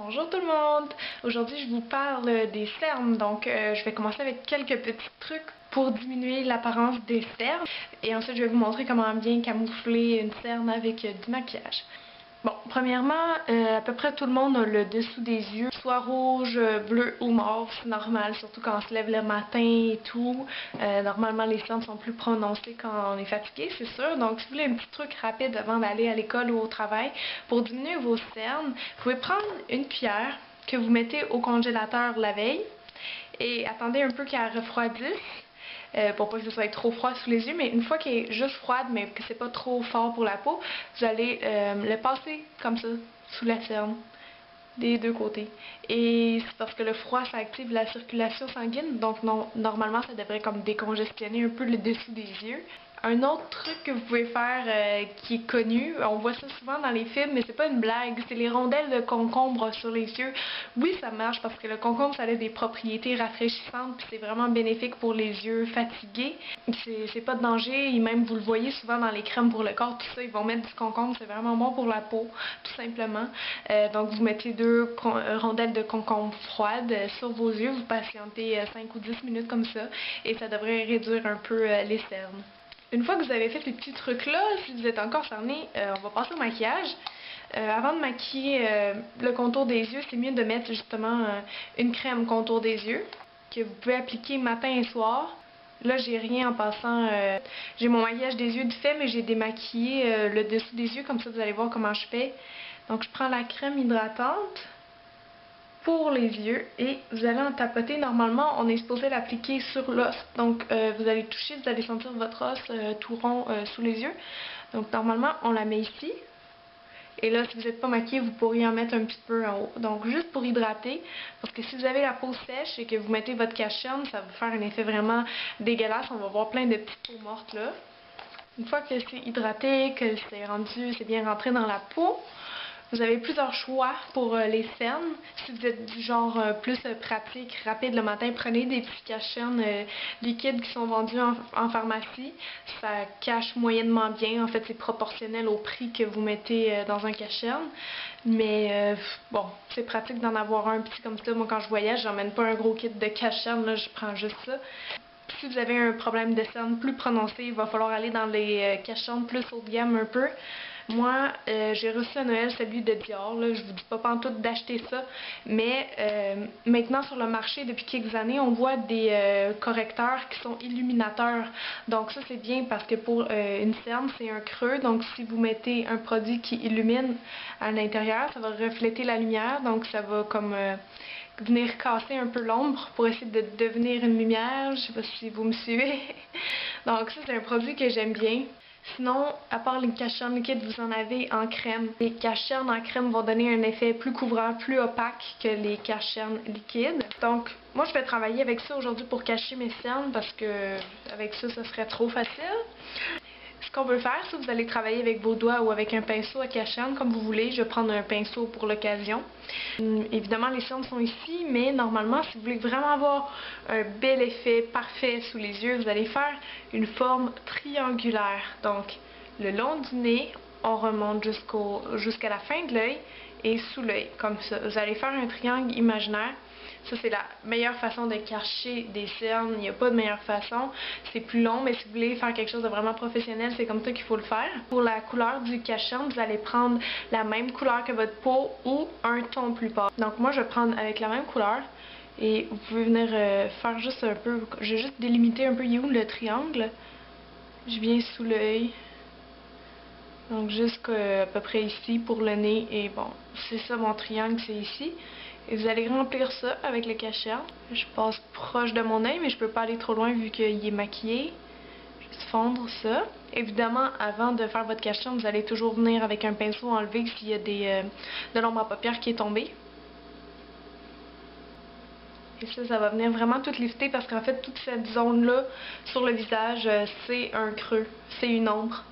Bonjour tout le monde! Aujourd'hui je vous parle des cernes, donc je vais commencer avec quelques petits trucs pour diminuer l'apparence des cernes et ensuite je vais vous montrer comment bien camoufler une cerne avec du maquillage. Bon, premièrement, à peu près tout le monde a le dessous des yeux, soit rouge, bleu ou mauve, c'est normal, surtout quand on se lève le matin et tout. Normalement, les cernes sont plus prononcées quand on est fatigué, c'est sûr. Donc, si vous voulez un petit truc rapide avant d'aller à l'école ou au travail, pour diminuer vos cernes, vous pouvez prendre une cuillère que vous mettez au congélateur la veille et attendez un peu qu'elle refroidisse. Pour pas que ce soit trop froid sous les yeux, mais une fois qu'elle est juste froide, mais que c'est pas trop fort pour la peau, vous allez le passer comme ça, sous la cerne, des deux côtés. Et c'est parce que le froid, ça active la circulation sanguine, donc normalement, ça devrait comme décongestionner un peu le dessous des yeux. Un autre truc que vous pouvez faire qui est connu, on voit ça souvent dans les films, mais c'est pas une blague, c'est les rondelles de concombre sur les yeux. Oui, ça marche parce que le concombre, ça a des propriétés rafraîchissantes, puis c'est vraiment bénéfique pour les yeux fatigués. C'est pas de danger, et même vous le voyez souvent dans les crèmes pour le corps, tout ça, ils vont mettre du concombre, c'est vraiment bon pour la peau, tout simplement. Donc vous mettez deux rondelles de concombre froides sur vos yeux, vous patientez 5 ou 10 minutes comme ça, et ça devrait réduire un peu les cernes. Une fois que vous avez fait ces petits trucs-là, si vous êtes encore cerné, on va passer au maquillage. Avant de maquiller le contour des yeux, c'est mieux de mettre justement une crème contour des yeux que vous pouvez appliquer matin et soir. Là, j'ai rien en passant. J'ai mon maquillage des yeux de fait, mais j'ai démaquillé le dessous des yeux, comme ça vous allez voir comment je fais. Donc, je prends la crème hydratante pour les yeux et vous allez en tapoter. Normalement, on est supposé l'appliquer sur l'os. Donc, vous allez toucher, vous allez sentir votre os tout rond sous les yeux. Donc, normalement, on la met ici. Et là, si vous n'êtes pas maquillé, vous pourriez en mettre un petit peu en haut. Donc, juste pour hydrater, parce que si vous avez la peau sèche et que vous mettez votre cache-cerne, ça va faire un effet vraiment dégueulasse. On va voir plein de petites peaux mortes là. Une fois que c'est hydraté, que c'est bien rentré dans la peau, vous avez plusieurs choix pour les cernes. Si vous êtes du genre plus pratique, rapide le matin, prenez des petits cache-cernes liquides qui sont vendus en pharmacie. Ça cache moyennement bien. En fait, c'est proportionnel au prix que vous mettez dans un cache-cerne. Mais bon, c'est pratique d'en avoir un petit comme ça. Moi, quand je voyage, j'emmène pas un gros kit de cache-cerne, là, je prends juste ça. Si vous avez un problème de cernes plus prononcé, il va falloir aller dans les cache-cernes plus haut de gamme un peu. Moi, j'ai reçu à Noël celui de Dior, là. Je vous dis pas pantoute d'acheter ça, mais maintenant sur le marché, depuis quelques années, on voit des correcteurs qui sont illuminateurs. Donc ça, c'est bien parce que pour une cerne, c'est un creux. Donc si vous mettez un produit qui illumine à l'intérieur, ça va refléter la lumière. Donc ça va comme venir casser un peu l'ombre pour essayer de devenir une lumière. Je sais pas si vous me suivez. Donc ça, c'est un produit que j'aime bien. Sinon, à part les cache-cernes liquides, vous en avez en crème. Les cache-cernes en crème vont donner un effet plus couvrant, plus opaque que les cache-cernes liquides. Donc, moi, je vais travailler avec ça aujourd'hui pour cacher mes cernes parce que avec ça, ça serait trop facile. Ce qu'on veut faire, si vous allez travailler avec vos doigts ou avec un pinceau à cache-cerne, comme vous voulez, je vais prendre un pinceau pour l'occasion. Évidemment, les cernes sont ici, mais normalement, si vous voulez vraiment avoir un bel effet parfait sous les yeux, vous allez faire une forme triangulaire. Donc, le long du nez, on remonte jusqu'à la fin de l'œil et sous l'œil, comme ça. Vous allez faire un triangle imaginaire. Ça, c'est la meilleure façon de cacher des cernes. Il n'y a pas de meilleure façon. C'est plus long, mais si vous voulez faire quelque chose de vraiment professionnel, c'est comme ça qu'il faut le faire. Pour la couleur du cache-cerne, vous allez prendre la même couleur que votre peau ou un ton plus pâle. Donc moi, je vais prendre avec la même couleur. Et vous pouvez venir faire juste un peu... Je vais juste délimiter un peu où le triangle. Je viens sous l'œil. Donc jusqu'à peu près ici pour le nez. Et bon, c'est ça mon triangle, c'est ici. Et vous allez remplir ça avec le cache-cerne. Je passe proche de mon œil, mais je peux pas aller trop loin vu qu'il est maquillé. Juste fondre ça. Évidemment, avant de faire votre cache-cerne, vous allez toujours venir avec un pinceau enlever s'il y a de l'ombre à paupières qui est tombée. Et ça va venir vraiment tout lifter parce qu'en fait, toute cette zone-là sur le visage, c'est un creux, c'est une ombre.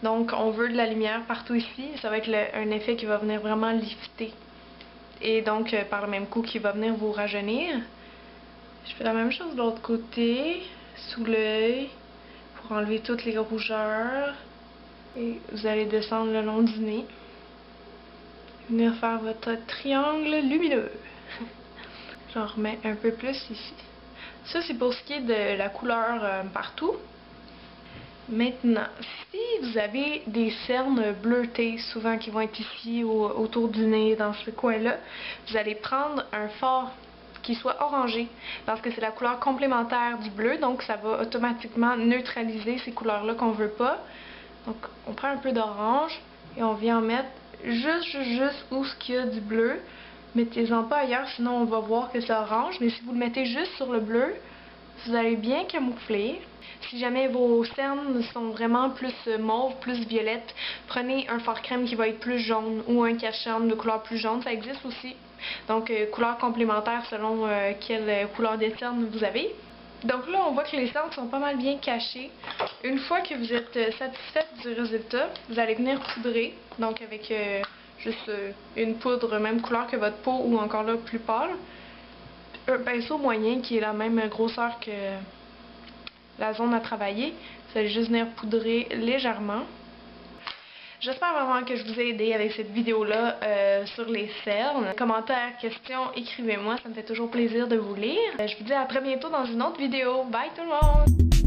Donc, on veut de la lumière partout ici. Ça va être un effet qui va venir vraiment lifter. Et donc, par le même coup, qui va venir vous rajeunir. Je fais la même chose de l'autre côté, sous l'œil, pour enlever toutes les rougeurs. Et vous allez descendre le long du nez. Venir faire votre triangle lumineux. J'en remets un peu plus ici. Ça, c'est pour ce qui est de la couleur partout. Maintenant, si vous avez des cernes bleutées, souvent qui vont être ici autour du nez, dans ce coin-là, vous allez prendre un fard qui soit orangé, parce que c'est la couleur complémentaire du bleu, donc ça va automatiquement neutraliser ces couleurs-là qu'on veut pas. Donc, on prend un peu d'orange et on vient en mettre juste où il y a du bleu. Mettez-en pas ailleurs, sinon on va voir que c'est orange, mais si vous le mettez juste sur le bleu, vous allez bien camoufler. Si jamais vos cernes sont vraiment plus mauves, plus violettes, prenez un fard crème qui va être plus jaune ou un cache-cerne de couleur plus jaune, ça existe aussi. Donc, couleur complémentaire selon quelle couleur des cernes vous avez. Donc là, on voit que les cernes sont pas mal bien cachées. Une fois que vous êtes satisfaite du résultat, vous allez venir poudrer, donc avec juste une poudre même couleur que votre peau ou encore là plus pâle. Un pinceau moyen qui est la même grosseur que la zone à travailler. Vous allez juste venir poudrer légèrement. J'espère vraiment que je vous ai aidé avec cette vidéo-là sur les cernes. Commentaires, questions, écrivez-moi, ça me fait toujours plaisir de vous lire. Je vous dis à très bientôt dans une autre vidéo. Bye tout le monde!